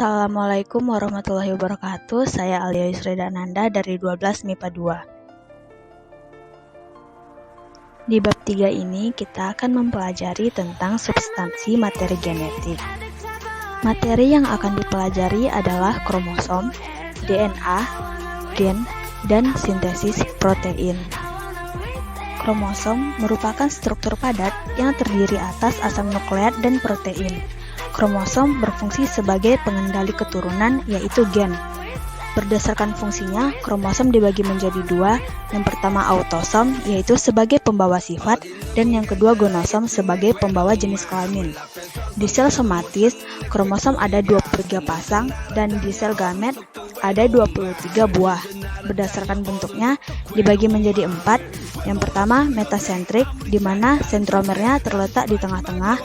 Assalamualaikum warahmatullahi wabarakatuh. Saya Alia Yusrida Ananda dari 12 MIPA 2. Di bab 3 ini kita akan mempelajari tentang substansi materi genetik. Materi yang akan dipelajari adalah kromosom, DNA, gen, dan sintesis protein. Kromosom merupakan struktur padat yang terdiri atas asam nukleat dan protein. Kromosom berfungsi sebagai pengendali keturunan, yaitu gen. Berdasarkan fungsinya, kromosom dibagi menjadi dua. Yang pertama autosom, yaitu sebagai pembawa sifat, dan yang kedua gonosom sebagai pembawa jenis kelamin. Di sel somatis, kromosom ada 23 pasang, dan di sel gamet ada 23 buah. Berdasarkan bentuknya, dibagi menjadi 4. Yang pertama metasentrik, di mana sentromernya terletak di tengah-tengah.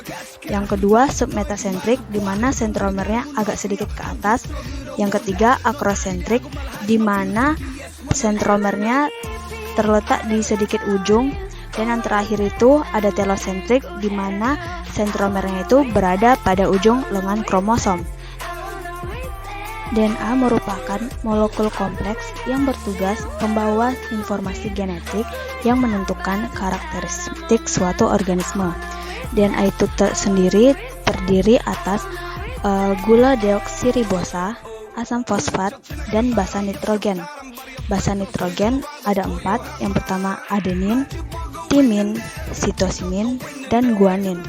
Yang kedua submetasentrik, di mana sentromernya agak sedikit ke atas. Yang ketiga akrosentrik, di mana sentromernya terletak di sedikit ujung. Dan yang terakhir itu ada telosentrik, di mana sentromernya itu berada pada ujung lengan kromosom. DNA merupakan molekul kompleks yang bertugas membawa informasi genetik yang menentukan karakteristik suatu organisme. DNA itu sendiri terdiri atas gula deoksiribosa, asam fosfat, dan basa nitrogen. Basa nitrogen ada 4, yang pertama adenin, timin, sitosinin, dan guanin.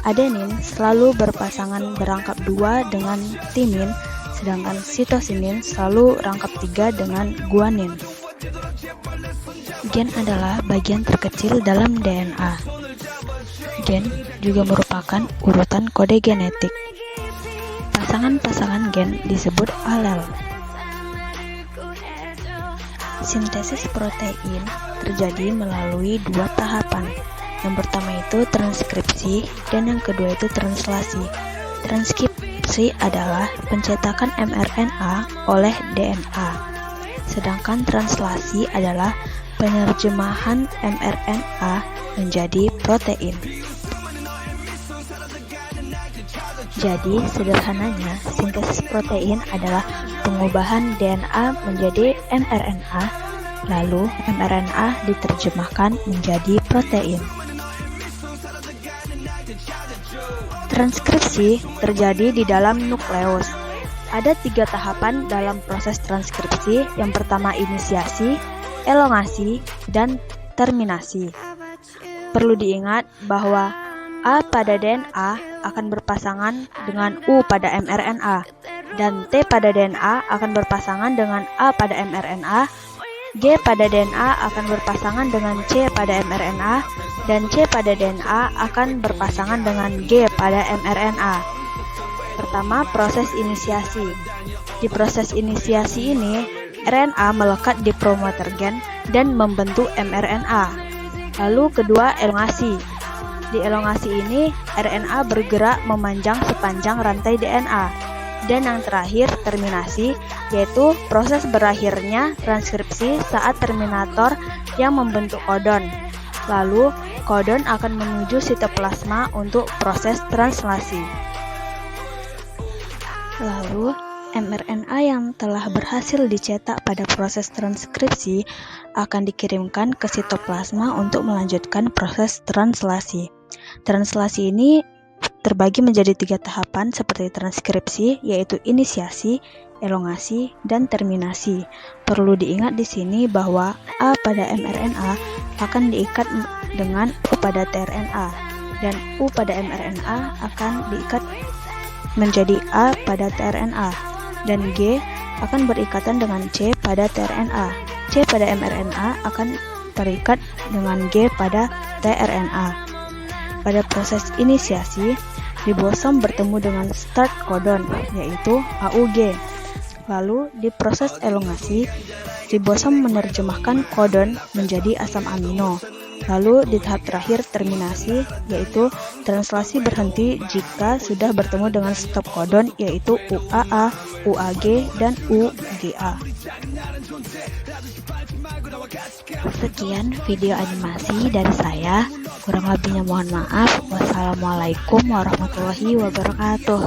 Adenin selalu berpasangan berangkap 2 dengan timin, sedangkan sitosinin selalu rangkap 3 dengan guanin. Gen adalah bagian terkecil dalam DNA. Gen juga merupakan urutan kode genetik. Pasangan-pasangan gen disebut alel. Sintesis protein terjadi melalui 2 tahapan. Yang pertama itu transkripsi dan yang kedua itu translasi. Transkripsi adalah pencetakan mRNA oleh DNA. Sedangkan translasi adalah penerjemahan mRNA menjadi protein. Jadi, sederhananya, sintesis protein adalah pengubahan DNA menjadi mRNA, lalu mRNA diterjemahkan menjadi protein. Transkripsi terjadi di dalam nukleus. Ada 3 tahapan dalam proses transkripsi. Yang pertama inisiasi, elongasi, dan terminasi. Perlu diingat bahwa A pada DNA akan berpasangan dengan U pada mRNA, dan T pada DNA akan berpasangan dengan A pada mRNA, G pada DNA akan berpasangan dengan C pada mRNA, dan C pada DNA akan berpasangan dengan G pada mRNA. Pertama, proses inisiasi. Di proses inisiasi ini, RNA melekat di promoter gen dan membentuk mRNA. Lalu kedua, elongasi. Di elongasi ini, RNA bergerak memanjang sepanjang rantai DNA. Dan yang terakhir, terminasi, yaitu proses berakhirnya transkripsi saat terminator yang membentuk kodon. Lalu, kodon akan menuju sitoplasma untuk proses translasi. Lalu, mRNA yang telah berhasil dicetak pada proses transkripsi akan dikirimkan ke sitoplasma untuk melanjutkan proses translasi. Translasi ini terbagi menjadi 3 tahapan seperti transkripsi, yaitu inisiasi, elongasi, dan terminasi. Perlu diingat di sini bahwa A pada mRNA akan diikat dengan U pada tRNA, dan U pada mRNA akan diikat menjadi A pada tRNA, dan G akan berikatan dengan C pada tRNA. C pada mRNA akan terikat dengan G pada tRNA. Pada proses inisiasi, ribosom bertemu dengan start codon, yaitu AUG. Lalu, di proses elongasi, ribosom menerjemahkan codon menjadi asam amino. Lalu, di tahap terakhir terminasi, yaitu translasi berhenti jika sudah bertemu dengan stop codon, yaitu UAA, UAG, dan UGA. Sekian video animasi dari saya. Kurang lebihnya mohon maaf. Wassalamualaikum warahmatullahi wabarakatuh.